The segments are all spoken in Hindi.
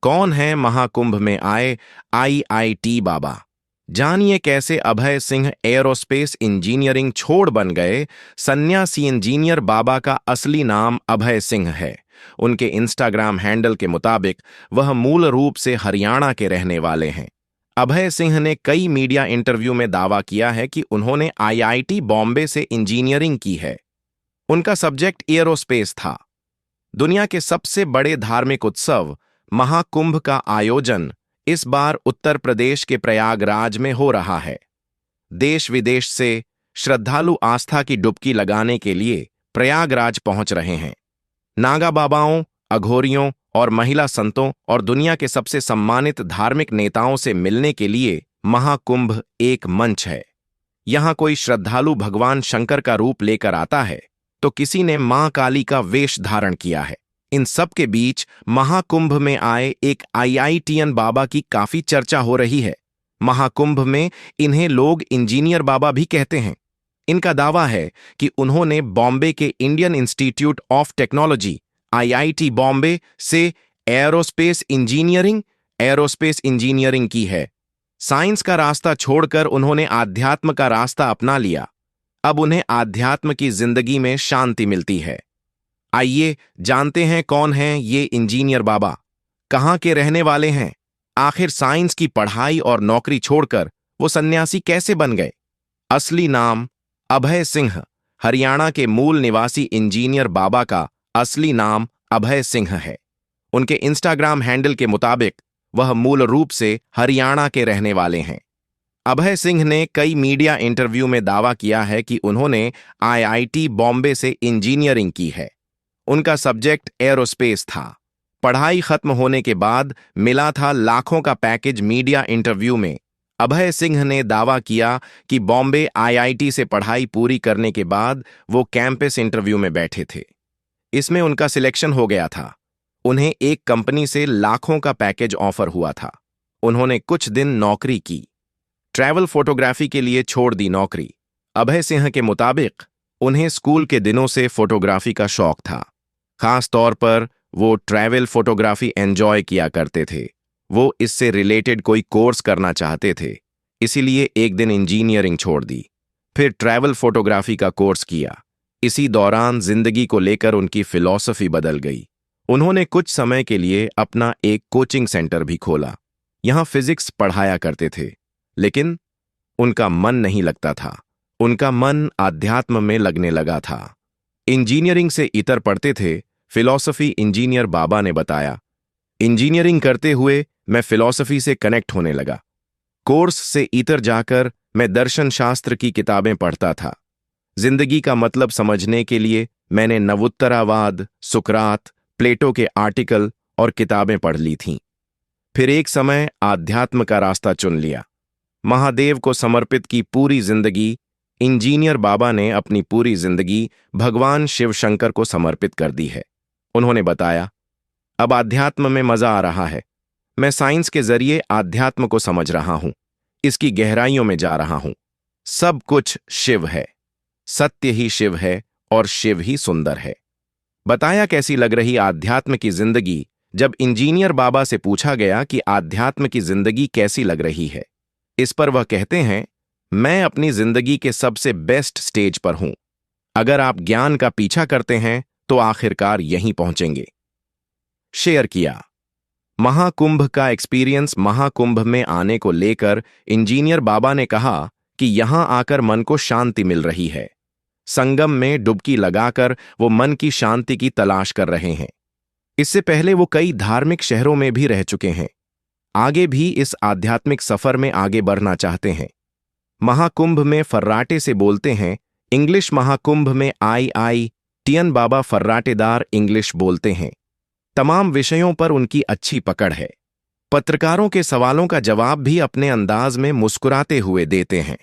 कौन है महाकुंभ में आए आईआईटी बाबा? जानिए कैसे अभय सिंह एयरोस्पेस इंजीनियरिंग छोड़ बन गए। सन्यासी इंजीनियर बाबा का असली नाम अभय सिंह है। उनके इंस्टाग्राम हैंडल के मुताबिक वह मूल रूप से हरियाणा के रहने वाले हैं। अभय सिंह ने कई मीडिया इंटरव्यू में दावा किया है कि उन्होंने आईआईटी बॉम्बे से इंजीनियरिंग की है। उनका सब्जेक्ट एयरोस्पेस था। दुनिया के सबसे बड़े धार्मिक उत्सव महाकुंभ का आयोजन इस बार उत्तर प्रदेश के प्रयागराज में हो रहा है। देश विदेश से श्रद्धालु आस्था की डुबकी लगाने के लिए प्रयागराज पहुंच रहे हैं। नागा बाबाओं, अघोरियों और महिला संतों और दुनिया के सबसे सम्मानित धार्मिक नेताओं से मिलने के लिए महाकुंभ एक मंच है। यहां कोई श्रद्धालु भगवान शंकर का रूप लेकर आता है तो किसी ने मां काली का वेश धारण किया है। इन सब के बीच महाकुंभ में आए एक आईआईटीएन बाबा की काफी चर्चा हो रही है। महाकुंभ में इन्हें लोग इंजीनियर बाबा भी कहते हैं। इनका दावा है कि उन्होंने बॉम्बे के Indian institute of technology IIT Bombay से एरोस्पेस इंजीनियरिंग की है। साइंस का रास्ता छोड़कर उन्होंने आध्यात्म का रास्ता अपना लिया। अब उन्हें आध्यात्म की जिंदगी में शांति मिलती है। आइए जानते हैं कौन हैं ये इंजीनियर बाबा, कहां के रहने वाले हैं, आखिर साइंस की पढ़ाई और नौकरी छोड़कर वो सन्यासी कैसे बन गए। असली नाम अभय सिंह। हरियाणा के मूल निवासी इंजीनियर बाबा का असली नाम अभय सिंह है। उनके इंस्टाग्राम हैंडल के मुताबिक वह मूल रूप से हरियाणा के रहने वाले हैं। अभय सिंह ने कई मीडिया इंटरव्यू में दावा किया है कि उन्होंने आईआईटी बॉम्बे से इंजीनियरिंग की है। उनका सब्जेक्ट एरोस्पेस था। पढ़ाई खत्म होने के बाद मिला था लाखों का पैकेज। मीडिया इंटरव्यू में अभय सिंह ने दावा किया कि बॉम्बे आईआईटी से पढ़ाई पूरी करने के बाद वो कैंपस इंटरव्यू में बैठे थे। इसमें उनका सिलेक्शन हो गया था। उन्हें एक कंपनी से लाखों का पैकेज ऑफर हुआ था। उन्होंने कुछ दिन नौकरी की, ट्रैवल फोटोग्राफी के लिए छोड़ दी नौकरी। अभय सिंह के मुताबिक उन्हें स्कूल के दिनों से फोटोग्राफी का शौक था। खास तौर पर वो ट्रैवल फोटोग्राफी एंजॉय किया करते थे। वो इससे रिलेटेड कोई कोर्स करना चाहते थे, इसीलिए एक दिन इंजीनियरिंग छोड़ दी, फिर ट्रैवल फोटोग्राफी का कोर्स किया। इसी दौरान जिंदगी को लेकर उनकी फिलॉसफी बदल गई। उन्होंने कुछ समय के लिए अपना एक कोचिंग सेंटर भी खोला। यहां फिजिक्स पढ़ाया करते थे, लेकिन उनका मन नहीं लगता था। उनका मन आध्यात्म में लगने लगा था। इंजीनियरिंग से इतर पढ़ते थे। फिलॉसफी इंजीनियर बाबा ने बताया, इंजीनियरिंग करते हुए मैं फिलॉसफी से कनेक्ट होने लगा। कोर्स से इतर जाकर मैं दर्शन शास्त्र की किताबें पढ़ता था। जिंदगी का मतलब समझने के लिए मैंने नवुत्तरावाद, सुकरात, प्लेटो के आर्टिकल और किताबें पढ़ ली थीं। फिर एक समय आध्यात्म का रास्ता चुन लिया। महादेव को समर्पित की पूरी जिंदगी। इंजीनियर बाबा ने अपनी पूरी जिंदगी भगवान शिव शंकर को समर्पित कर दी है। उन्होंने बताया, अब आध्यात्म में मजा आ रहा है। मैं साइंस के जरिए आध्यात्म को समझ रहा हूं, इसकी गहराइयों में जा रहा हूं। सब कुछ शिव है, सत्य ही शिव है और शिव ही सुंदर है। बताया कैसी लग रही आध्यात्म की जिंदगी जब इंजीनियर बाबा से पूछा गया कि आध्यात्म की जिंदगी कैसी लग रही है। इस पर वह कहते हैं, मैं अपनी जिंदगी के सबसे बेस्ट स्टेज पर हूं। अगर आप ज्ञान का पीछा करते हैं तो आखिरकार यहीं पहुंचेंगे। शेयर किया महाकुंभ का एक्सपीरियंस। महाकुंभ में आने को लेकर इंजीनियर बाबा ने कहा कि यहां आकर मन को शांति मिल रही है। संगम में डुबकी लगाकर वो मन की शांति की तलाश कर रहे हैं। इससे पहले वो कई धार्मिक शहरों में भी रह चुके हैं। आगे भी इस आध्यात्मिक सफर में आगे बढ़ना चाहते हैं। महाकुंभ में फर्राटे से बोलते हैं। इंग्लिश महाकुंभ में आईआईटीएन बाबा फर्राटेदार इंग्लिश बोलते हैं। तमाम विषयों पर उनकी अच्छी पकड़ है। पत्रकारों के सवालों का जवाब भी अपने अंदाज में मुस्कुराते हुए देते हैं।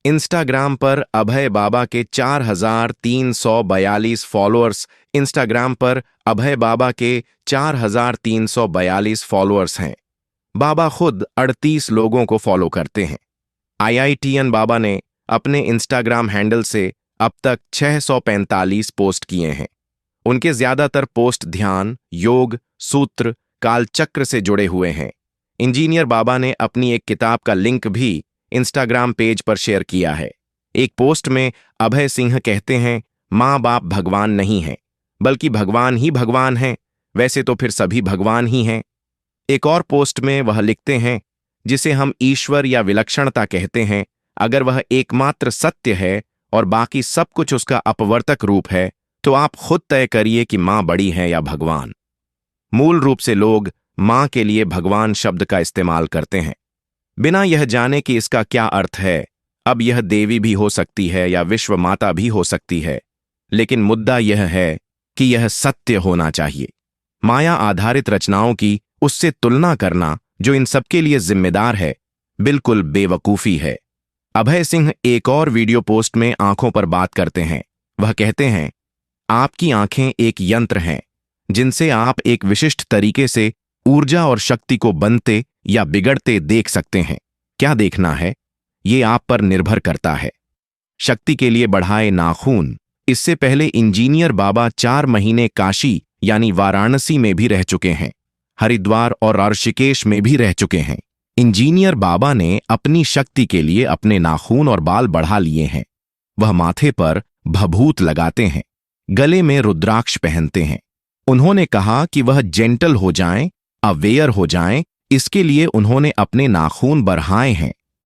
इंस्टाग्राम पर अभय बाबा के 4,342 फॉलोअर्स। इंस्टाग्राम पर अभय बाबा के 4,342 फॉलोअर्स हैं। बाबा खुद 38 लोगों को फॉलो करते हैं। आईआईटीएन बाबा ने अपने इंस्टाग्राम हैंडल से अब तक 645 पोस्ट किए हैं। उनके ज्यादातर पोस्ट ध्यान, योग, सूत्र, कालचक्र से जुड़े हुए हैं। इंजीनियर बाबा ने अपनी एक किताब का लिंक भी इंस्टाग्राम पेज पर शेयर किया है। एक पोस्ट में अभय सिंह कहते हैं, माँ बाप भगवान नहीं हैं, बल्कि भगवान ही भगवान हैं। वैसे तो फिर सभी भगवान ही हैं। एक और पोस्ट में वह लिखते हैं, जिसे हम ईश्वर या विलक्षणता कहते हैं, अगर वह एकमात्र सत्य है और बाकी सब कुछ उसका अपवर्तक रूप है, तो आप खुद तय करिए कि मां बड़ी है या भगवान। मूल रूप से लोग मां के लिए भगवान शब्द का इस्तेमाल करते हैं, बिना यह जाने कि इसका क्या अर्थ है। अब यह देवी भी हो सकती है या विश्व माता भी हो सकती है, लेकिन मुद्दा यह है कि यह सत्य होना चाहिए। माया आधारित रचनाओं की उससे तुलना करना, जो इन सबके लिए जिम्मेदार है, बिल्कुल बेवकूफी है। अभय सिंह एक और वीडियो पोस्ट में आंखों पर बात करते हैं। वह कहते हैं, आपकी आंखें एक यंत्र हैं जिनसे आप एक विशिष्ट तरीके से ऊर्जा और शक्ति को बनते या बिगड़ते देख सकते हैं। क्या देखना है, ये आप पर निर्भर करता है। शक्ति के लिए बढ़ाए नाखून। इससे पहले इंजीनियर बाबा 4 महीने काशी यानी वाराणसी में भी रह चुके हैं, हरिद्वार और ऋषिकेश में भी रह चुके हैं। इंजीनियर बाबा ने अपनी शक्ति के लिए अपने नाखून और बाल बढ़ा लिए हैं। वह माथे पर भभूत लगाते हैं, गले में रुद्राक्ष पहनते हैं। उन्होंने कहा कि वह जेंटल हो जाएं, अवेयर हो जाएं, इसके लिए उन्होंने अपने नाखून बढ़ाए हैं।